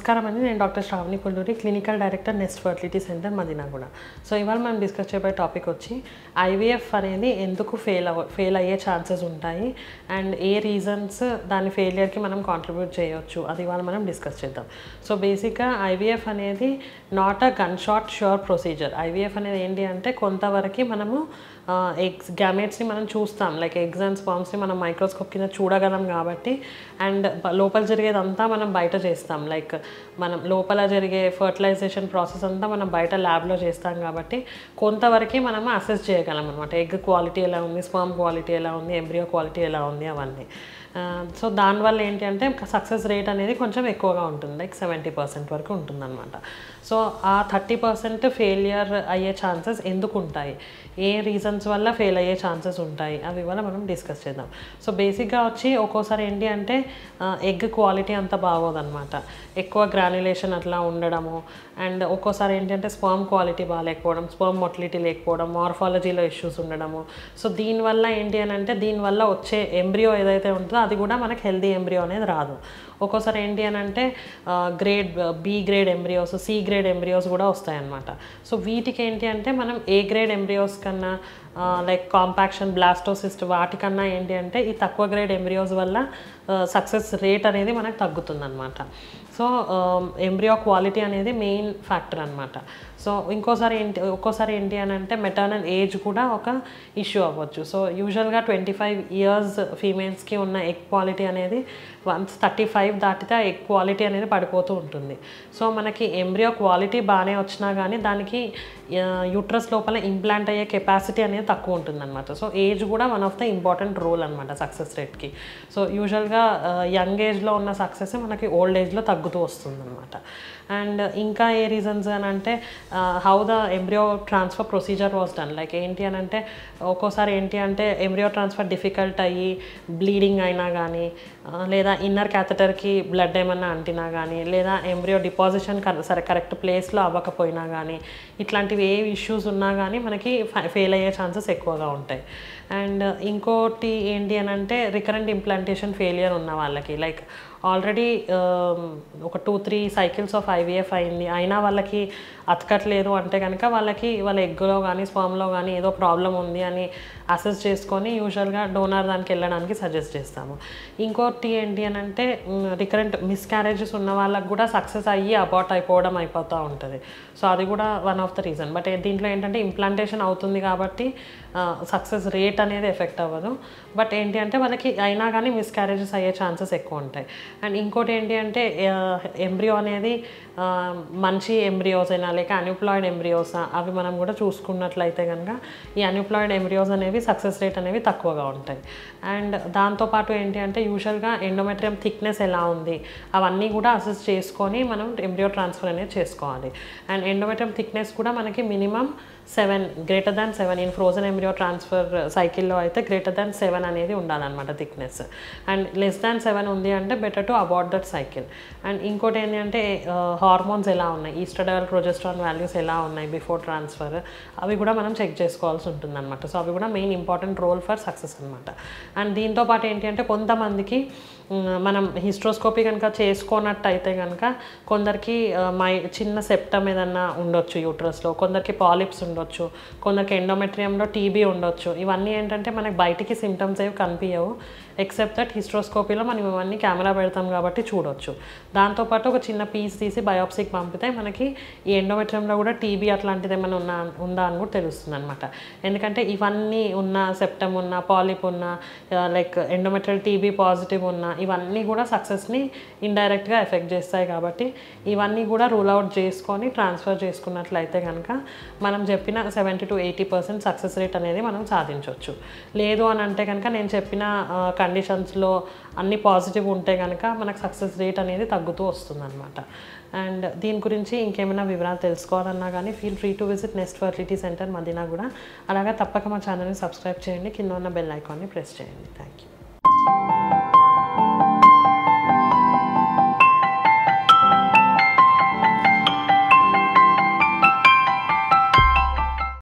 నమస్కారం అండి, నేను doctor Sravani Kolluri, clinical director Nest fertility centre Madinaguda. So ఇవాళ మనం డిస్కస్ చేయబోయే టాపిక్ వచ్చి ఐవీఎఫ్ అనేది ఎందుకు ఫెయిల్ అయ్యే ఛాన్సెస్ ఉంటాయి అండ్ ఏ రీజన్స్ దాని ఫెయిలియర్కి మనం కాంట్రిబ్యూట్ చేయొచ్చు, అది ఇవాళ మనం డిస్కస్ చేద్దాం. సో బేసిక్గా ఐవీఎఫ్ అనేది not a gun shot sure procedure. IVF అనేది ఏంటి అంటే కొంతవరకు మనము గ్యామెట్స్ని మనం చూస్తాం, లైక్ ఎగ్స్ అండ్ స్పర్మ్స్ని మనం మైక్రోస్కోప్ కింద చూడగలం కాబట్టి, అండ్ లోపల జరిగేదంతా మనం బయట చేస్తాం, లైక్ మనం లోపల జరిగే ఫర్టిలైజేషన్ ప్రాసెస్ అంతా మనం బయట ల్యాబ్లో చేస్తాం కాబట్టి కొంతవరకు మనము అసెస్ చేయగలం అనమాట. ఎగ్ క్వాలిటీ ఎలా ఉంది, స్పర్మ్ క్వాలిటీ ఎలా ఉంది, ఎంబ్రియో క్వాలిటీ ఎలా ఉంది అవన్నీ. సో దానివల్ల ఏంటి అంటే సక్సెస్ రేట్ అనేది కొంచెం ఎక్కువగా ఉంటుంది, లైక్ 70% వరకు ఉంటుందన్నమాట. సో ఆ 30% ఫెయిలియర్ అయ్యే ఛాన్సెస్ ఎందుకు ఉంటాయి, ఏ రీజన్స్ వల్ల ఫెయిల్ అయ్యే ఛాన్సెస్ ఉంటాయి, అవి వల్ల మనం డిస్కస్ చేద్దాం. సో బేసిక్గా వచ్చి ఒక్కోసారి ఏంటి అంటే ఎగ్ క్వాలిటీ అంత బాగోదన్నమాట, ఎక్కువ గ్రాన్యులేషన్ అట్లా ఉండడము, అండ్ ఒక్కోసారి ఏంటంటే స్పర్మ్ క్వాలిటీ బాగాలేకపోవడం, స్పర్మ్ మొటిలిటీ లేకపోవడం, మార్ఫాలజీలో ఇష్యూస్ ఉండడము. సో దీనివల్ల ఏంటి అని అంటే దీనివల్ల వచ్చే ఎంబ్రియో ఏదైతే ఉంటుందో అది కూడా మనకి హెల్దీ ఎంబ్రియో అనేది రాదు. ఒక్కోసారి ఏంటి అని అంటే grade B grade embryos, C grade embryos కూడా వస్తాయన్నమాట. సో వీటికి ఏంటి అంటే మనం ఏ గ్రేడ్ ఎంబ్రియోస్ కన్నా లైక్ కాంపాక్షన్, బ్లాస్టోసిస్ట్ వాటికన్నా ఏంటి అంటే ఈ తక్కువ గ్రేడ్ ఎంబ్రియోస్ వల్ల సక్సెస్ రేట్ అనేది మనకు తగ్గుతుందన్నమాట. సో ఎంబ్రియో క్వాలిటీ అనేది మెయిన్ ఫ్యాక్టర్ అనమాట. సో ఒక్కోసారి ఏంటి అని అంటే మెటర్నల్ ఏజ్ కూడా ఒక ఇష్యూ అవ్వచ్చు. సో యూజువల్గా 25 ఇయర్స్ ఫీమేల్స్కి ఉన్న ఎగ్ క్వాలిటీ అనేది వన్స్ 35 దాటితే ఆ ఎగ్ క్వాలిటీ అనేది పడిపోతూ ఉంటుంది. సో మనకి ఎంబ్రియో క్వాలిటీ బాగానే వచ్చినా కానీ దానికి యూట్రస్ లోపల ఇంప్లాంట్ అయ్యే కెపాసిటీ అనేది తక్కువ ఉంటుందన్నమాట. సో ఏజ్ కూడా one of the important role అనమాట సక్సెస్ రేట్కి. సో యూజువల్గా యంగ్ ఏజ్లో ఉన్న సక్సెస్ మనకి ఓల్డ్ ఏజ్లో తగ్గుతూ వస్తుందన్నమాట. అండ్ ఇంకా ఏ రీజన్స్ అని అంటే how the embryo transfer procedure was done, like ఏంటి అని అంటే ఒక్కోసారి ఏంటి అంటే ఎంబ్రియో ట్రాన్స్ఫర్ డిఫికల్ట్ అయ్యి బ్లీడింగ్ అయినా కానీ, లేదా ఇన్నర్ క్యాథెటర్కి బ్లడ్ ఏమన్నా అంటినా కానీ, లేదా ఎంబ్రియో డిపాజిషన్ కరెక్ట్ ప్లేస్లో అవ్వకపోయినా కానీ, ఇట్లాంటివి ఏ ఇష్యూస్ ఉన్నా కానీ మనకి ఫెయిల్ అయ్యే ఛాన్సెస్ ఎక్కువగా ఉంటాయి. అండ్ ఇంకోటి ఏంటి అని అంటే రికరెంట్ ఇంప్లాంటేషన్ ఫెయిలియర్ ఉన్న వాళ్ళకి, లైక్ ఆల్రెడీ ఒక 2-3 సైకిల్స్ ఆఫ్ ఐవీఎఫ్ అయింది అయినా వాళ్ళకి అతకట్లేదు అంటే కనుక వాళ్ళ ఎగ్గులో కానీ స్పర్మ్లో కానీ ఏదో ప్రాబ్లం ఉంది అని అసెస్ చేసుకొని యూజువల్గా డోనర్ దానికి వెళ్ళడానికి సజెస్ట్ చేస్తాము. ఇంకోటి ఏంటి అని అంటే రికరెంట్ మిస్క్యారేజెస్ ఉన్న వాళ్ళకి కూడా సక్సెస్ అయ్యి అబార్ట్ అయిపోతూ ఉంటుంది. సో అది కూడా one of the reason. But దీంట్లో ఏంటంటే ఇంప్లాంటేషన్ అవుతుంది కాబట్టి సక్సెస్ రేట్ అనేది ఎఫెక్ట్ అవ్వదు. బట్ ఏంటి అంటే వాళ్ళకి అయినా కానీ మిస్క్యారేజెస్ అయ్యే ఛాన్సెస్ ఎక్కువ ఉంటాయి. అండ్ ఇంకోటి ఏంటి అంటే ఎంబ్రియో అనేది మంచి ఎంబ్రియోస్ అయినా లేక అన్యూప్లాయిడ్ ఎంబ్రియోసా అవి మనం కూడా చూసుకున్నట్లయితే కనుక ఈ అన్యూప్లాయిడ్ ఎంబ్రియోస్ అనేవి సక్సెస్ రేట్ అనేవి తక్కువగా ఉంటాయి. అండ్ దాంతోపాటు ఏంటి అంటే యూజువల్గా ఎండోమెట్రియం థిక్నెస్ ఎలా ఉంది అవన్నీ కూడా అసెస్ చేసుకొని మనం ఎంబ్రియో ట్రాన్స్ఫర్ అనేది చేసుకోవాలి. అండ్ ఎండోమెట్రియం థిక్నెస్ కూడా మనకి minimum 7 greater than 7 in frozen embryo transfer సైకిల్లో అయితే గ్రేటర్ దాన్ 7 అనేది ఉండాలన్నమాట థిక్నెస్. అండ్ లెస్ దాన్ 7 ఉంది అంటే better to abort that cycle. And ఇంకోటి ఏంటి అంటే హార్మోన్స్ ఎలా ఉన్నాయి, ఈస్ట్రోడైల్ ప్రొజెస్ట్రాన్ వాల్యూస్ ఎలా ఉన్నాయి బిఫోర్ ట్రాన్స్ఫర్, అవి కూడా మనం చెక్ చేసుకోవాల్సి ఉంటుంది అనమాట. సో అవి కూడా main important role for success అనమాట. అండ్ దీంతోపాటు ఏంటి అంటే కొంతమందికి మనం హిస్ట్రోస్కోపీ కనుక చేసుకున్నట్టయితే కనుక కొందరికి చిన్న సెప్టమ్ ఏదన్నా ఉండొచ్చు యూట్రస్లో, కొందరికి పాలిప్స్ ఉండొచ్చు, కొందరికి ఎండోమెట్రియంలో టీబీ ఉండొచ్చు. ఇవన్నీ ఏంటంటే మనకి బయటికి సిమ్టమ్స్ ఏవి కనిపించవు, ఎక్సెప్ట్ దట్ హిస్ట్రోస్కోపీలో మనం ఇవన్నీ కెమెరా పెడతాం కాబట్టి చూడొచ్చు. దాంతోపాటు ఒక చిన్న పీస్ తీసి బయోప్సీకి పంపితే మనకి ఈ ఎండోమెట్రియంలో కూడా టీబీ అట్లాంటిది ఏమైనా ఉందా అని కూడా తెలుస్తుంది అనమాట. ఎందుకంటే ఇవన్నీ ఉన్న సెప్టమ్ ఉన్న పాలిప్ ఉన్న లైక్ ఎండోమెట్రియల్ టీబీ పాజిటివ్ ఉన్న ఇవన్నీ కూడా సక్సెస్ని ఇండైరెక్ట్గా ఎఫెక్ట్ చేస్తాయి కాబట్టి ఇవన్నీ కూడా రూల్ అవుట్ చేసుకొని ట్రాన్స్ఫర్ చేసుకున్నట్లయితే కనుక మనం చెప్పిన 70 to 80% సక్సెస్ రేట్ అనేది మనం సాధించవచ్చు. లేదు అని అంటే కనుక నేను చెప్పిన కండిషన్స్లో అన్ని పాజిటివ్ ఉంటే కనుక మనకు సక్సెస్ రేట్ అనేది తగ్గుతూ వస్తుందన్నమాట. అండ్ దీని గురించి ఇంకేమైనా వివరాలు తెలుసుకోవాలన్నా కానీ feel free to visit Nest fertility centre Madinaguda. అలాగే తప్పక మా ఛానల్ని సబ్స్క్రైబ్ చేయండి, కింద ఉన్న బెల్ ఐకాన్ని ప్రెస్ చేయండి. Thank you.